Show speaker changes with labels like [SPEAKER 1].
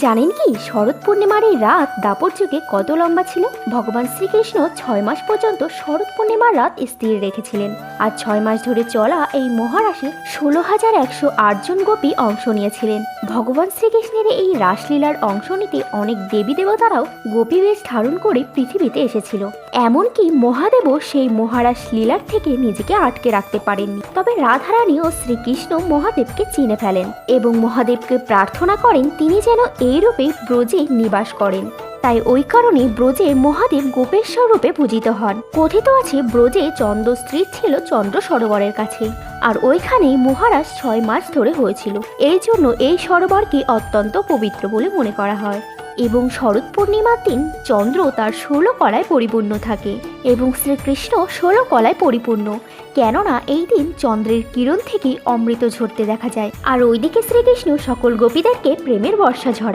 [SPEAKER 1] জানেন কি শরৎ পূর্ণিমার এই রাত দাপর যুগে কত লম্বা ছিল? ভগবান শ্রীকৃষ্ণ 6 মাস পর্যন্ত শরৎ পূর্ণিমার রাত স্থির রেখেছিলেন। আর 6 মাস ধরে চলা এই মহারাশে 16,108 জন গোপী অংশ নিয়েছিলেন। ভগবান শ্রীকৃষ্ণের এই রাসলীলার অংশ নিতে অনেক দেবী দেবতারাও গোপী বেশ ধারণ করে পৃথিবীতে এসেছিল। এমনকি মহাদেবও সেই মহারাস লীলার থেকে নিজেকে আটকে রাখতে পারেননি। তবে রাধারানী ও শ্রীকৃষ্ণ মহাদেবকে চিনে ফেলেন এবং মহাদেবকে প্রার্থনা করেন তিনি যেন এই রূপে ব্রজে নিবাস করেন। তাই ওই কারণে ব্রজে মহাদেব গোপেশ্বর রূপে পূজিত হন। কথিত আছে ব্রজে চন্দ্র স্থির ছিল চন্দ্র সরোবরের কাছে, আর ওইখানে মহারাজ 6 মাস ধরে হয়েছিল। এই জন্য এই সরোবরকে অত্যন্ত পবিত্র বলে মনে করা হয়। এবং শরৎ পূর্ণিমার দিন চন্দ্র তার 16 কলায় পরিপূর্ণ থাকে এবং শ্রীকৃষ্ণ 16 কলায় পরিপূর্ণ, কেননা এই দিন চন্দ্রের কিরণ থেকে অমৃত ঝরতে দেখা যায়। আর ওইদিকে শ্রীকৃষ্ণ সকল গোপীদেরকে প্রেমের বর্ষা ঝরায়।